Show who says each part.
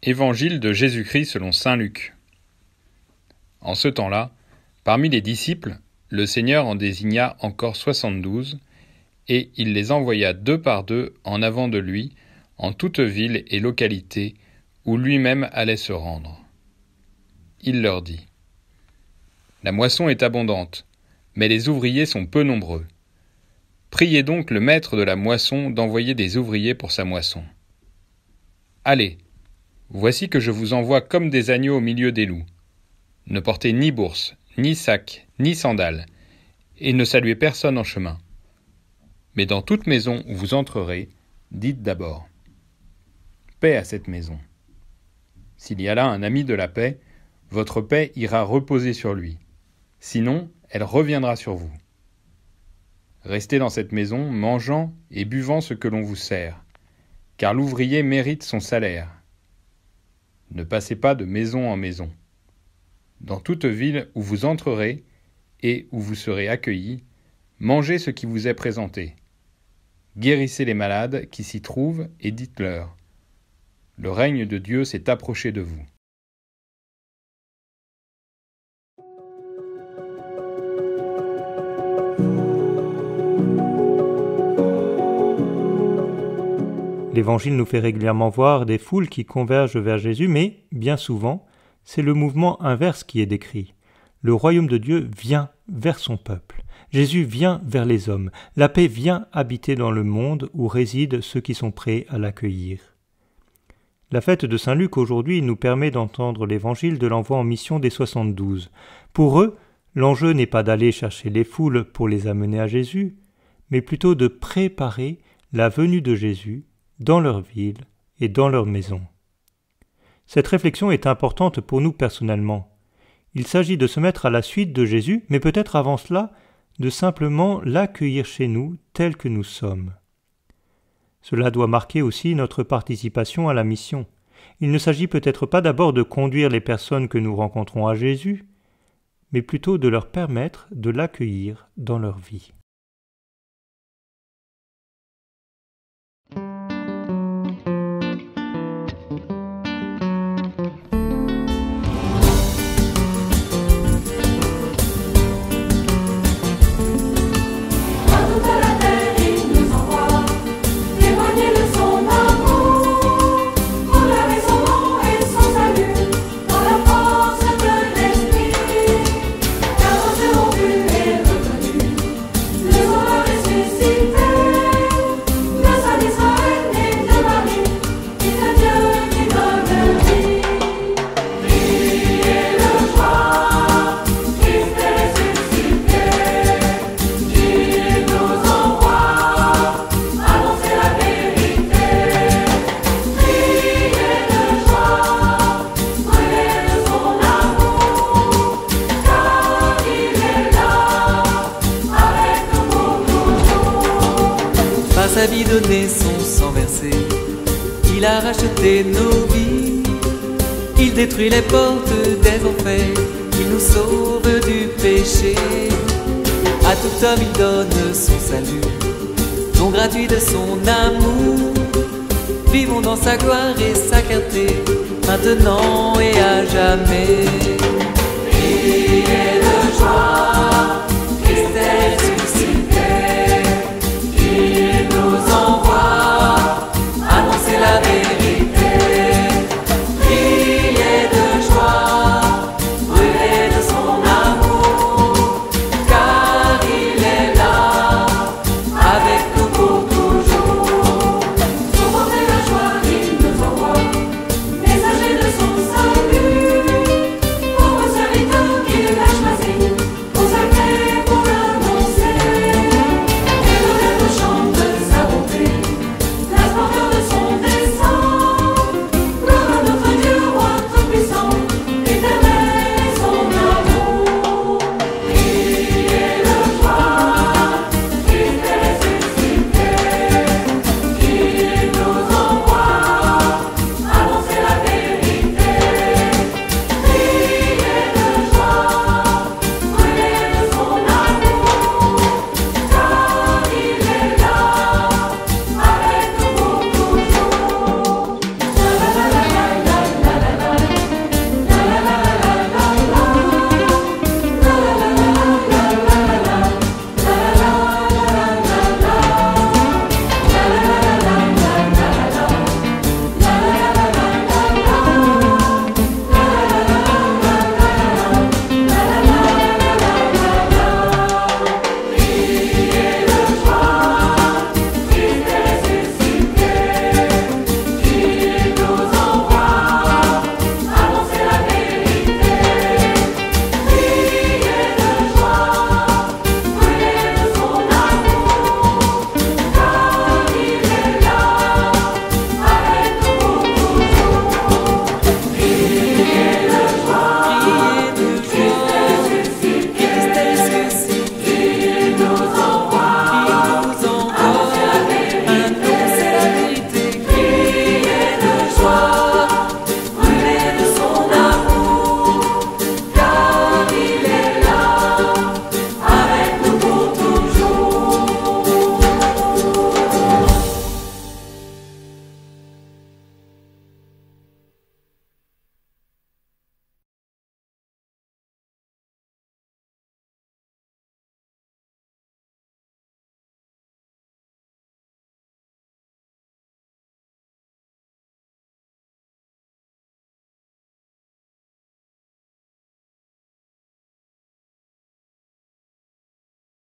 Speaker 1: Évangile de Jésus-Christ selon saint Luc. En ce temps-là, parmi les disciples, le Seigneur en désigna encore 72, et il les envoya 2 par 2 en avant de lui, en toute ville et localité, où lui-même allait se rendre. Il leur dit : La moisson est abondante, mais les ouvriers sont peu nombreux. Priez donc le maître de la moisson d'envoyer des ouvriers pour sa moisson. Allez, voici que je vous envoie comme des agneaux au milieu des loups. Ne portez ni bourse, ni sac, ni sandales, et ne saluez personne en chemin. Mais dans toute maison où vous entrerez, dites d'abord : Paix à cette maison. S'il y a là un ami de la paix, votre paix ira reposer sur lui. Sinon, elle reviendra sur vous. Restez dans cette maison, mangeant et buvant ce que l'on vous sert, car l'ouvrier mérite son salaire. Ne passez pas de maison en maison. Dans toute ville où vous entrerez et où vous serez accueillis, mangez ce qui vous est présenté. Guérissez les malades qui s'y trouvent et dites-leur : Le règne de Dieu s'est approché de vous.
Speaker 2: L'Évangile nous fait régulièrement voir des foules qui convergent vers Jésus, mais, bien souvent, c'est le mouvement inverse qui est décrit. Le royaume de Dieu vient vers son peuple. Jésus vient vers les hommes. La paix vient habiter dans le monde où résident ceux qui sont prêts à l'accueillir. La fête de Saint Luc aujourd'hui nous permet d'entendre l'Évangile de l'envoi en mission des 72. Pour eux, l'enjeu n'est pas d'aller chercher les foules pour les amener à Jésus, mais plutôt de préparer la venue de Jésus dans leur ville et dans leur maison. Cette réflexion est importante pour nous personnellement. Il s'agit de se mettre à la suite de Jésus, mais peut-être avant cela, de simplement l'accueillir chez nous tel que nous sommes. Cela doit marquer aussi notre participation à la mission. Il ne s'agit peut-être pas d'abord de conduire les personnes que nous rencontrons à Jésus, mais plutôt de leur permettre de l'accueillir dans leur vie.
Speaker 3: Sa vie donnée, son sang versé, il a racheté nos vies. Il détruit les portes des enfers, il nous sauve du péché. À tout homme il donne son salut, don gratuit de son amour. Vivons dans sa gloire et sa clarté, maintenant et à jamais.